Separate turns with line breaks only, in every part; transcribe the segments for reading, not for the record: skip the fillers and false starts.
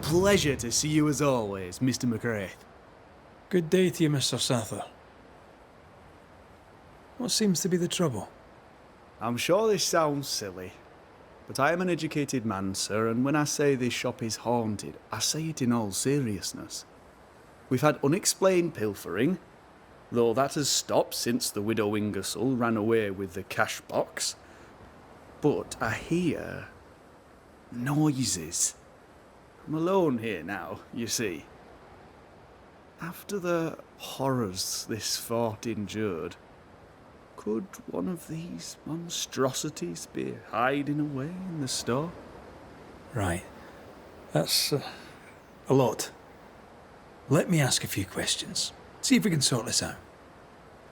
pleasure to see you as always, Mr. McCraith.
Good day to you, Mr. Sather. What seems to be the trouble?
I'm sure this sounds silly, but I am an educated man, sir, and when I say this shop is haunted, I say it in all seriousness. We've had unexplained pilfering, though that has stopped since the widow Ingersoll ran away with the cash box. But I hear noises. I'm alone here now, you see. After the horrors this fort endured, could one of these monstrosities be hiding away in the store?
Right. That's a lot. Let me ask a few questions. See if we can sort this out.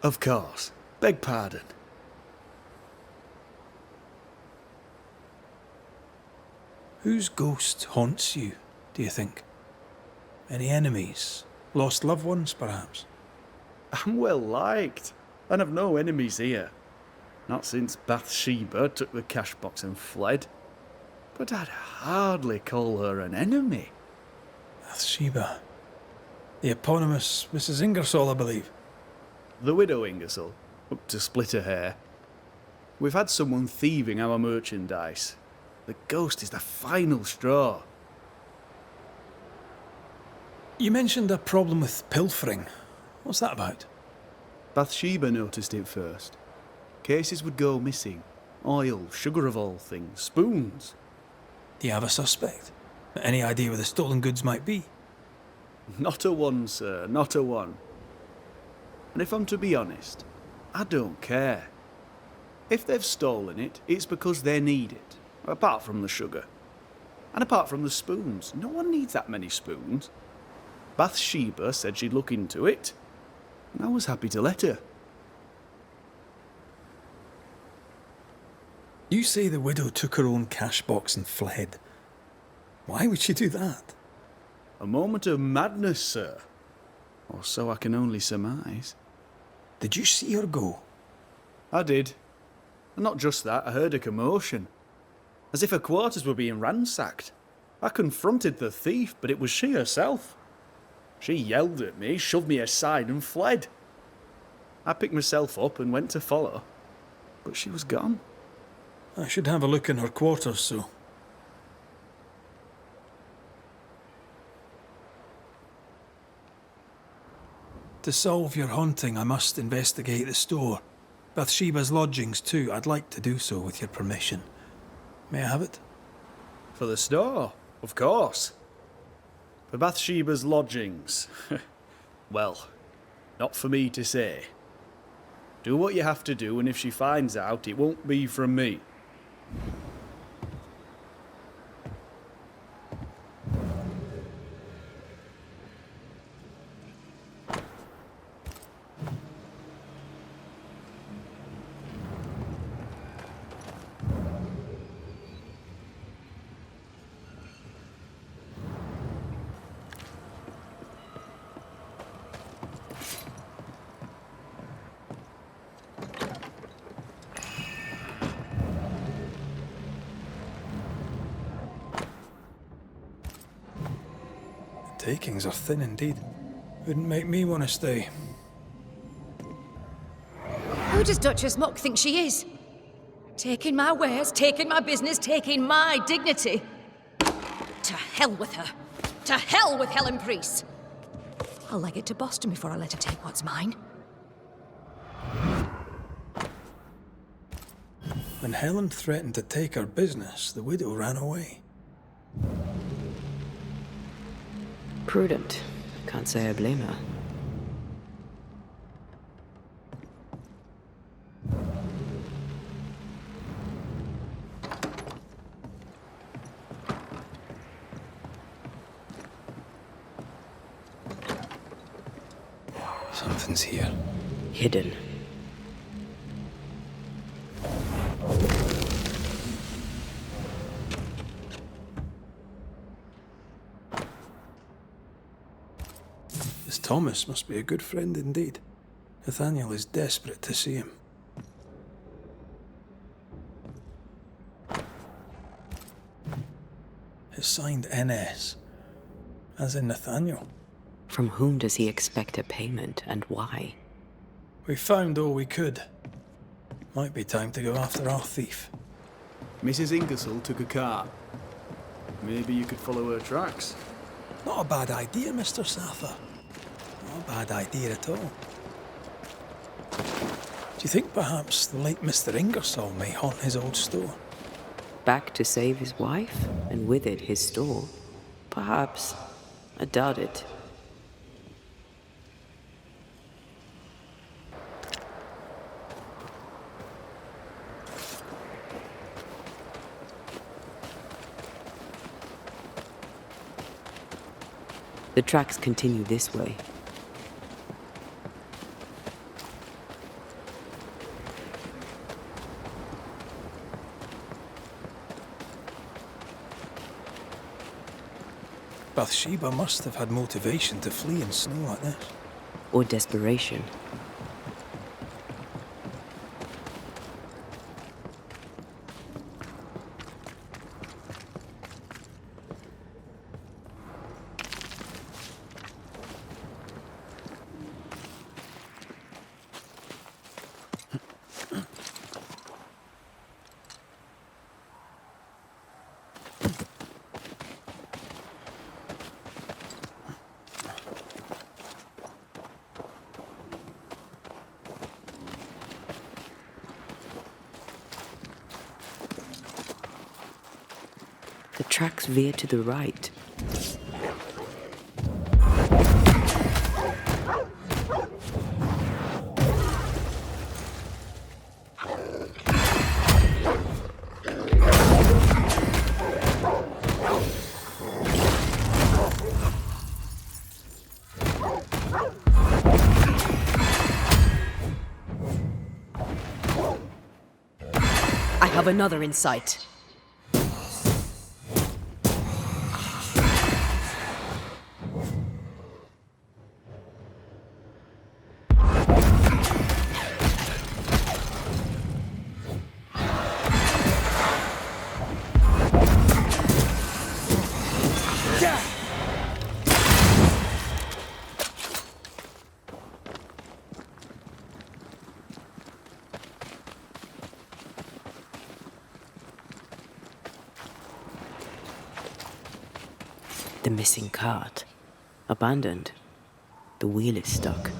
Of course. Beg pardon.
Whose ghost haunts you, do you think? Any enemies? Lost loved ones, perhaps?
I'm well liked, and I've no enemies here. Not since Bathsheba took the cash box and fled. But I'd hardly call her an enemy.
Bathsheba. The eponymous Mrs. Ingersoll, I believe.
The widow Ingersoll, up to split her hair. We've had someone thieving our merchandise. The ghost is the final straw.
You mentioned a problem with pilfering. What's that about?
Bathsheba noticed it first. Cases would go missing. Oil, sugar of all things, spoons.
Do you have a suspect? Any idea where the stolen goods might be?
Not a one, sir, not a one. And if I'm to be honest, I don't care. If they've stolen it, it's because they need it. Apart from the sugar. And apart from the spoons. No one needs that many spoons. Bathsheba said she'd look into it, and I was happy to let her.
You say the widow took her own cash box and fled. Why would she do that?
A moment of madness, sir. Or so I can only surmise.
Did you see her go?
I did. And not just that, I heard a commotion. As if her quarters were being ransacked. I confronted the thief, but it was she herself. She yelled at me, shoved me aside and fled. I picked myself up and went to follow, but she was gone.
I should have a look in her quarters, so. To solve your haunting, I must investigate the store. Bathsheba's lodgings too. I'd like to do so with your permission. May I have it?
For the store, of course. For Bathsheba's lodgings. Well, not for me to say. Do what you have to do, and if she finds out, it won't be from me.
Takings are thin indeed. Wouldn't make me want to stay.
Who does Duchess Muck think she is? Taking my wares, taking my business, taking my dignity. To hell with her. To hell with Helen Priest. I'll leg it to Boston before I let her take what's mine.
When Helen threatened to take her business, the widow ran away.
Prudent. Can't say I blame her.
Something's here.
Hidden.
This Thomas must be a good friend indeed. Nathaniel is desperate to see him. It's signed NS. As in Nathaniel.
From whom does he expect a payment, and why?
We found all we could. Might be time to go after our thief.
Mrs. Ingersoll took a car. Maybe you could follow her tracks.
Not a bad idea, Mr. Sather. Not a bad idea at all. Do you think perhaps the late Mr. Ingersoll may haunt his old store?
Back to save his wife, and with it his store? Perhaps. I doubt it. The tracks continue this way.
Bathsheba must have had motivation to flee in snow like this.
Or desperation. The tracks veer to the right.
I have another in sight.
The missing cart. Abandoned. The wheel is stuck.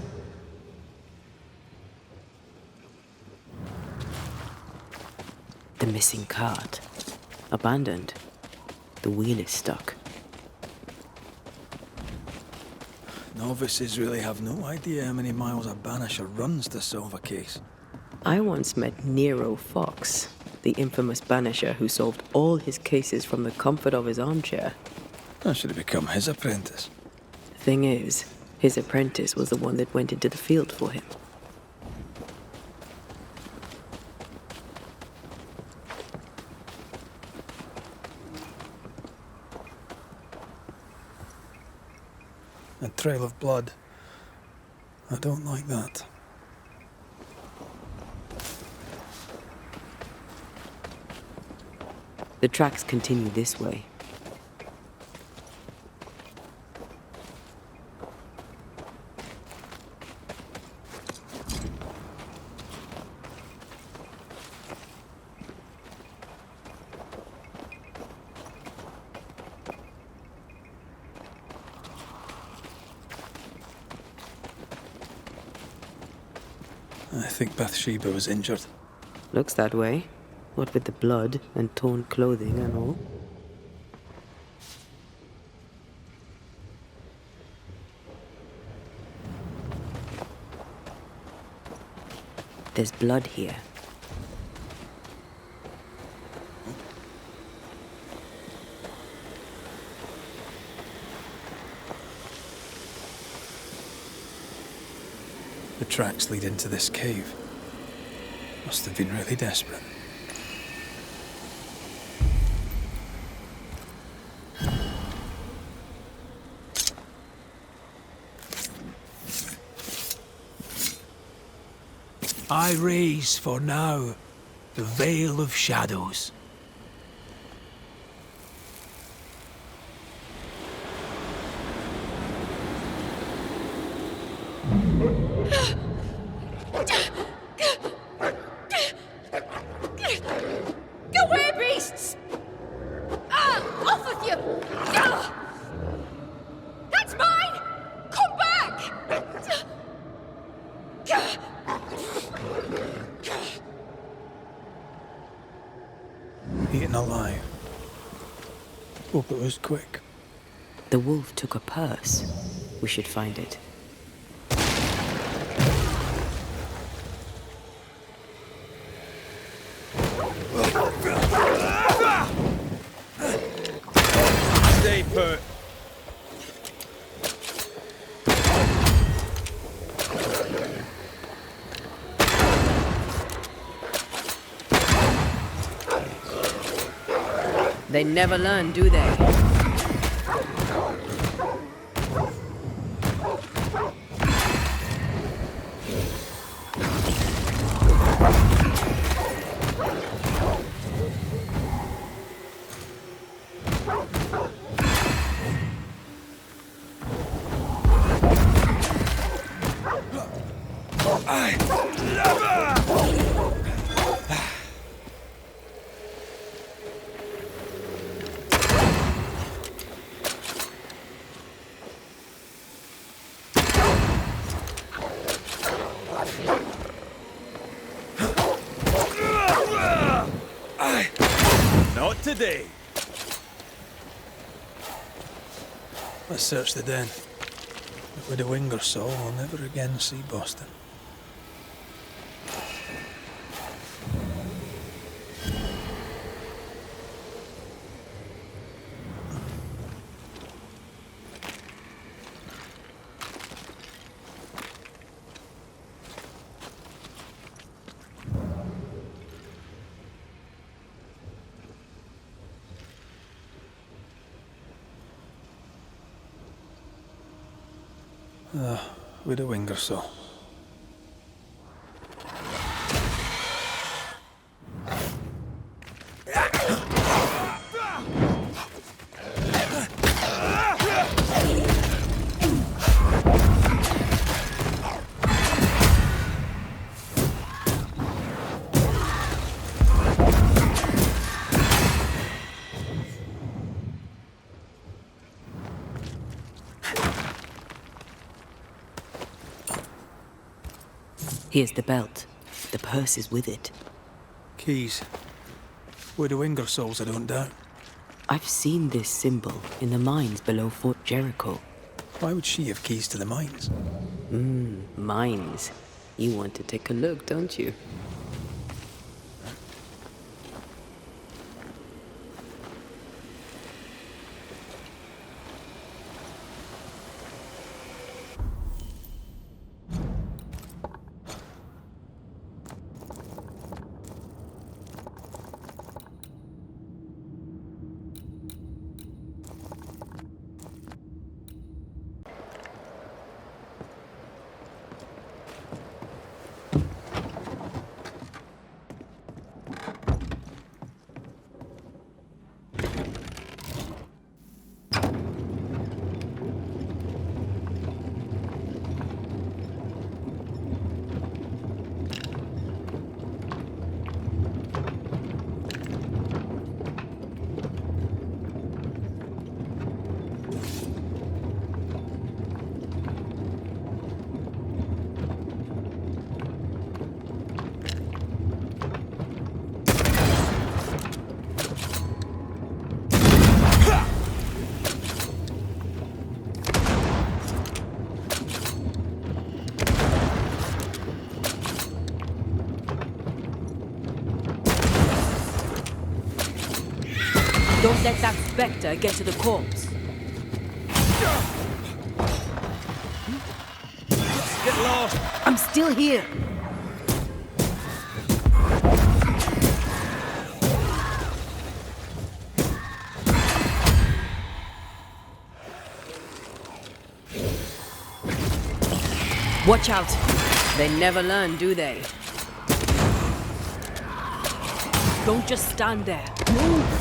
The missing cart. Abandoned. The wheel is stuck.
Novices really have no idea how many miles a Banisher runs to solve a case.
I once met Nero Fox, the infamous Banisher who solved all his cases from the comfort of his armchair.
I should have become his apprentice.
Thing is, his apprentice was the one that went into the field for him.
A trail of blood. I don't like that.
The tracks continue this way.
I think Bathsheba was injured.
Looks that way. What with the blood and torn clothing and all. There's blood here.
The tracks lead into this cave. Must have been really desperate.
I raise for now the veil of shadows.
Go away, beasts! Off with you! That's mine! Come back!
Eaten alive. Hope it was quick.
The wolf took a purse. We should find it.
Stay put.
They never learn, do they?
Not today.
Let's search the den. But with a Ingersoll, we'll never again see Boston. With a Ingersoll.
Here's the belt. The purse is with it.
Keys. Widow Ingersoll's, I don't doubt.
I've seen this symbol in the mines below Fort Jericho.
Why would she have keys to the mines?
Mines. You want to take a look, don't you? Don't let that spectre get to the corpse.
Get lost.
I'm still here. Watch out. They never learn, do they? Don't just stand there. Move!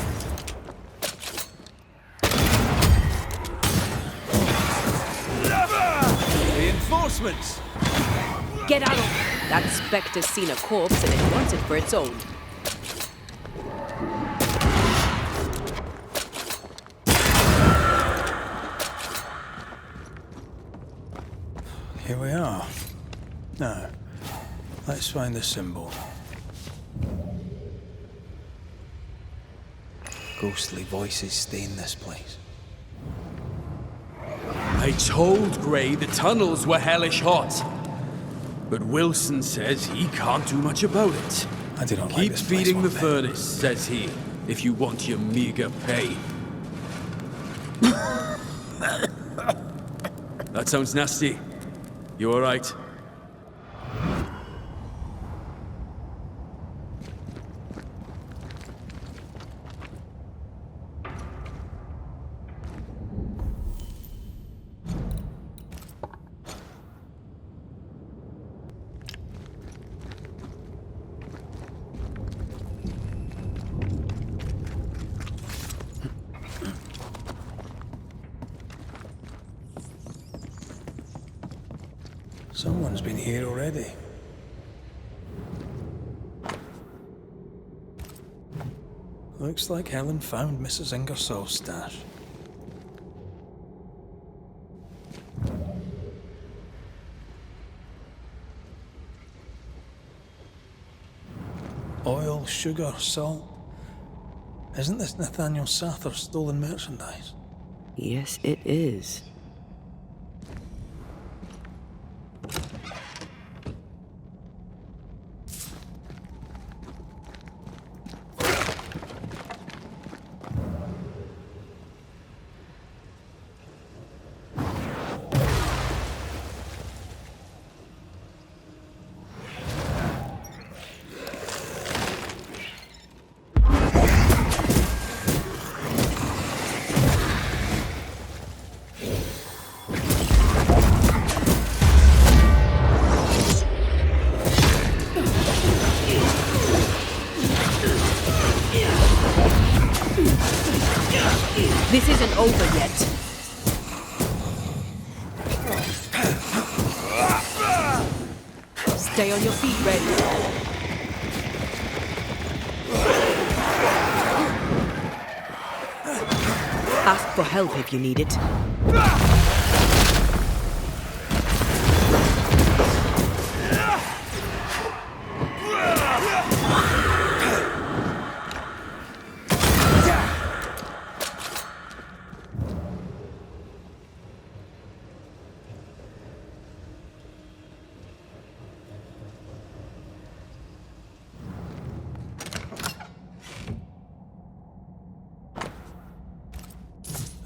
Reinforcements.
Get out of here! That spectre's seen a corpse and it wants it for its own.
Here we are. Now, let's find the symbol. Ghostly voices stain this place.
I told Gray the tunnels were hellish hot. But Wilson says he can't do much about it.
I do not like
Keep
this place
feeding
one
the
bit.
furnace, says he, if you want your meager pay. That sounds nasty. You alright?
Someone's been here already. Looks like Helen found Mrs. Ingersoll's stash. Oil, sugar, salt. Isn't this Nathaniel Sather's stolen merchandise?
Yes, it is. This isn't over yet. Stay on your feet, Red. Ask for help if you need it.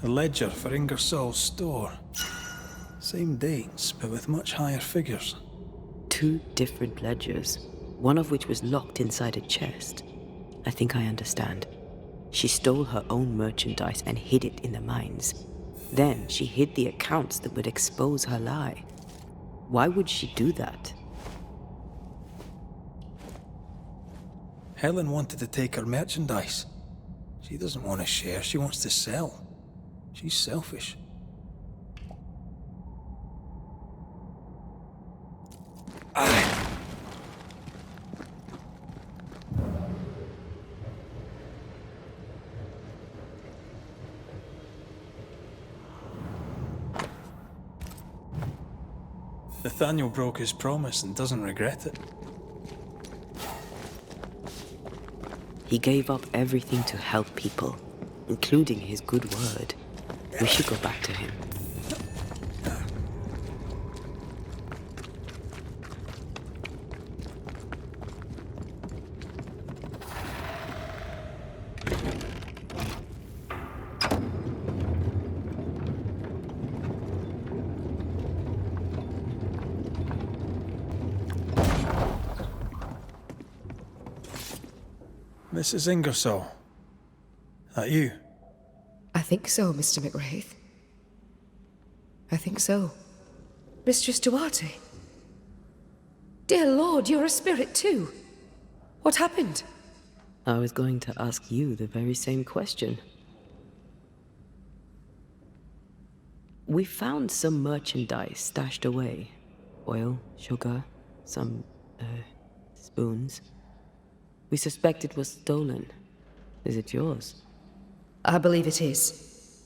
A ledger for Ingersoll's store. Same dates, but with much higher figures.
2 different ledgers, one of which was locked inside a chest. I think I understand. She stole her own merchandise and hid it in the mines. Then she hid the accounts that would expose her lie. Why would she do that?
Helen wanted to take her merchandise. She doesn't want to share, she wants to sell. She's selfish. Nathaniel broke his promise and doesn't regret it.
He gave up everything to help people, including his good word. We should go back to him.
Mrs. Ingersoll. That you?
I think so, Mr. McWraith. I think so. Mistress Duarte. Dear Lord, you're a spirit too. What happened?
I was going to ask you the very same question. We found some merchandise stashed away. Oil, sugar, Some, spoons. We suspect it was stolen. Is it yours?
I believe it is.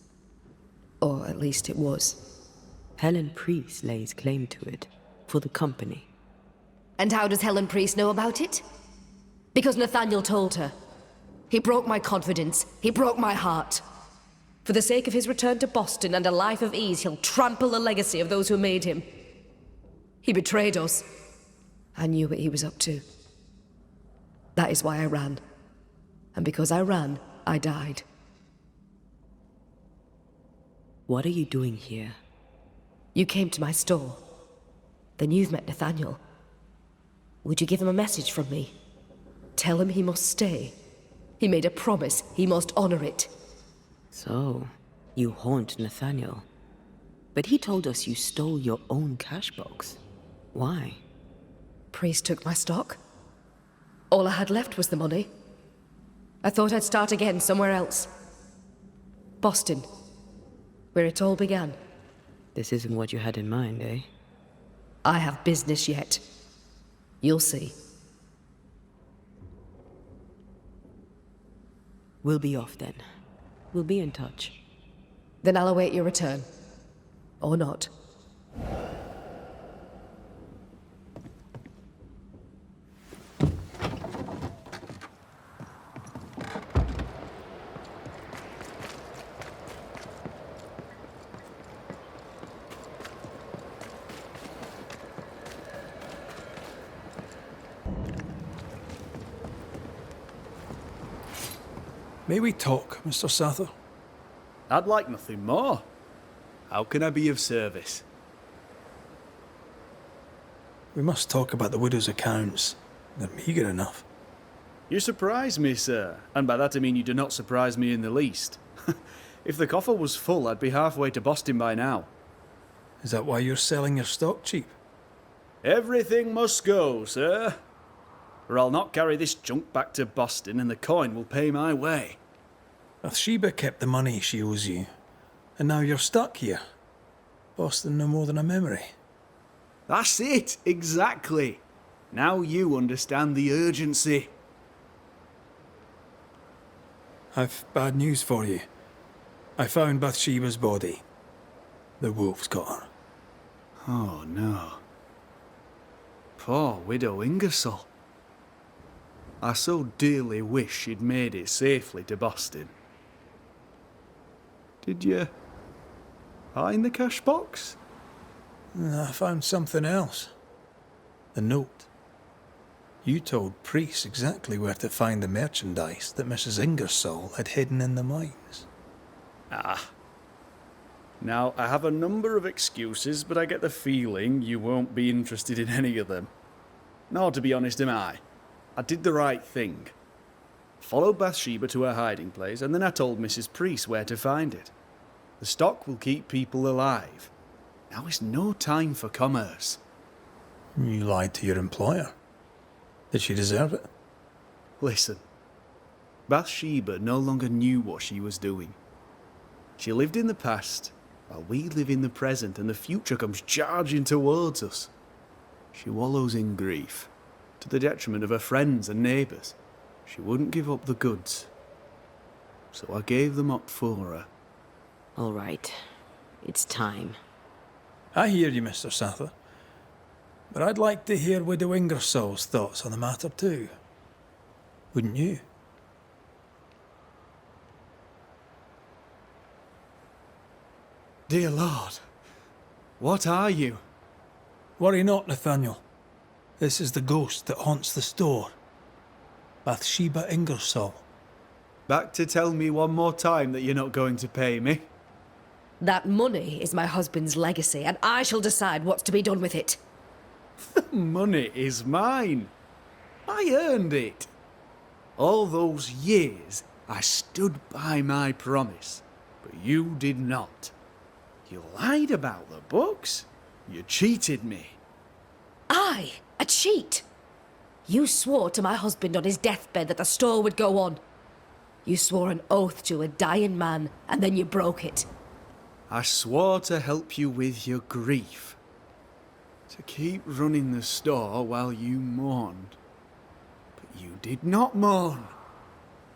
Or at least it was.
Helen Priest lays claim to it. For the company.
And how does Helen Priest know about it? Because Nathaniel told her. He broke my confidence. He broke my heart. For the sake of his return to Boston and a life of ease, he'll trample the legacy of those who made him. He betrayed us. I knew what he was up to. That is why I ran. And because I ran, I died.
What are you doing here?
You came to my store. Then you've met Nathaniel. Would you give him a message from me? Tell him he must stay. He made a promise. He must honor it.
So, you haunt Nathaniel. But he told us you stole your own cash box. Why?
Priest took my stock. All I had left was the money. I thought I'd start again somewhere else. Boston. Where it all began.
This isn't what you had in mind, eh?
I have business yet. You'll see.
We'll be off then. We'll be in touch.
Then I'll await your return. Or not.
May we talk, Mr. Sather?
I'd like nothing more. How can I be of service?
We must talk about the widow's accounts. They're meagre enough.
You surprise me, sir, and by that I mean you do not surprise me in the least. If the coffer was full, I'd be halfway to Boston by now.
Is that why you're selling your stock cheap?
Everything must go, sir. Or I'll not carry this junk back to Boston and the coin will pay my way.
Bathsheba kept the money she owes you, and now you're stuck here. Boston no more than a memory.
That's it, exactly. Now you understand the urgency.
I've bad news for you. I found Bathsheba's body. The wolves got her.
Oh no. Poor widow Ingersoll. I so dearly wish she'd made it safely to Boston. Did you find the cash box?
I found something else. The note. You told Priest exactly where to find the merchandise that Mrs. Ingersoll had hidden in the mines.
Ah. Now, I have a number of excuses, but I get the feeling you won't be interested in any of them. Nor, to be honest, am I. I did the right thing. Followed Bathsheba to her hiding place, and then I told Mrs. Priest where to find it. The stock will keep people alive. Now is no time for commerce.
You lied to your employer. Did she deserve it?
Listen. Bathsheba no longer knew what she was doing. She lived in the past, while we live in the present, and the future comes charging towards us. She wallows in grief, to the detriment of her friends and neighbours. She wouldn't give up the goods. So I gave them up for her.
All right. It's time.
I hear you, Mr. Sather. But I'd like to hear Widow Ingersoll's thoughts on the matter too. Wouldn't you?
Dear Lord, what are you?
Worry not, Nathaniel. This is the ghost that haunts the store. Bathsheba Ingersoll.
Back to tell me one more time that you're not going to pay me?
That money is my husband's legacy, and I shall decide what's to be done with it.
Money is mine. I earned it. All those years, I stood by my promise, but you did not. You lied about the books. You cheated me.
I? A cheat? You swore to my husband on his deathbed that the store would go on. You swore an oath to a dying man, and then you broke it.
I swore to help you with your grief. to keep running the store while you mourned. But you did not mourn.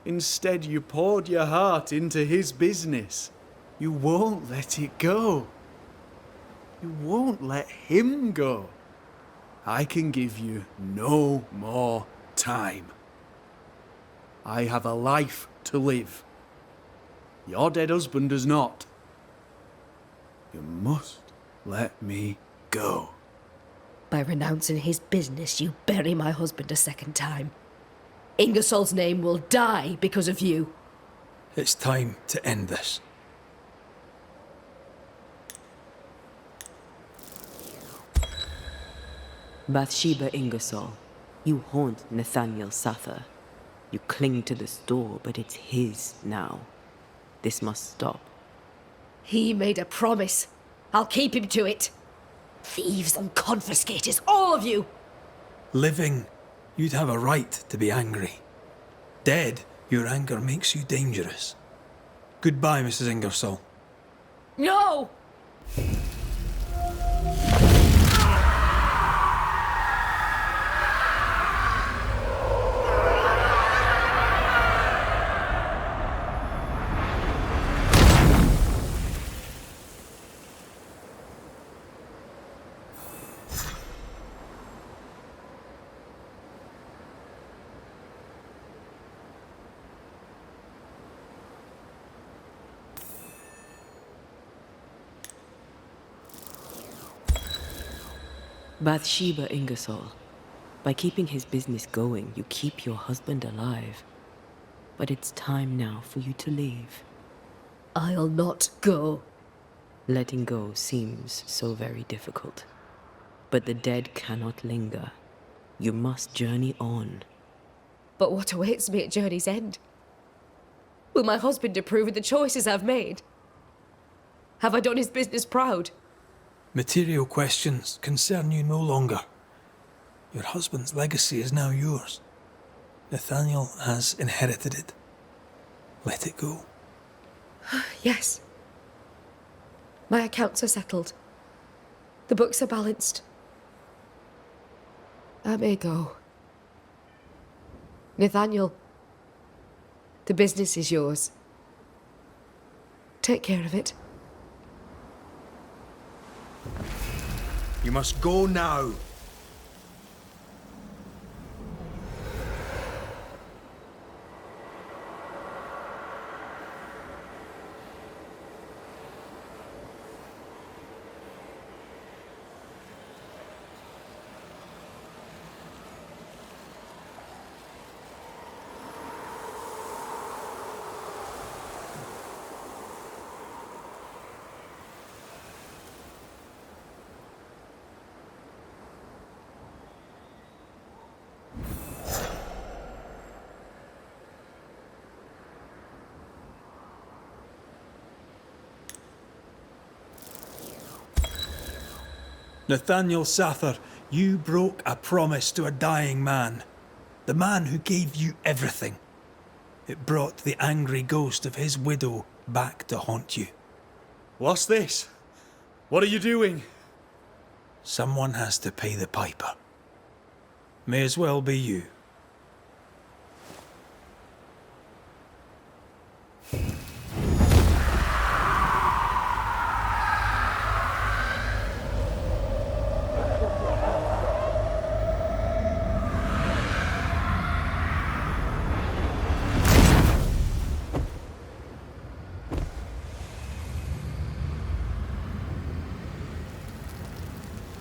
Instead, you poured your heart into his business. You won't let it go. You won't let him go. I can give you no more time. I have a life to live. Your dead husband does not. You must let me go.
By renouncing his business, you bury my husband a second time. Ingersoll's name will die because of you.
It's time to end this.
Bathsheba Ingersoll, you haunt Nathaniel Sather. You cling to the store, but it's his now. This must stop.
He made a promise. I'll keep him to it. Thieves and confiscators, all of you!
Living, you'd have a right to be angry. Dead, your anger makes you dangerous. Goodbye, Mrs. Ingersoll.
No!
Bathsheba Ingersoll, by keeping his business going, you keep your husband alive. But it's time now for you to leave.
I'll not go.
Letting go seems so very difficult. But the dead cannot linger. You must journey on.
But what awaits me at journey's end? Will my husband approve of the choices I've made? Have I done his business proud?
Material questions concern you no longer. Your husband's legacy is now yours. Nathaniel has inherited it. Let it go.
Yes. My accounts are settled. The books are balanced. I may go. Nathaniel, the business is yours. Take care of it.
You must go now.
Nathaniel Sather, you broke a promise to a dying man. The man who gave you everything. It brought the angry ghost of his widow back to haunt you.
What's this? What are you doing?
Someone has to pay the piper. May as well be you.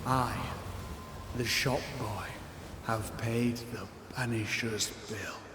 I, the shop boy, have paid the Banisher's bill.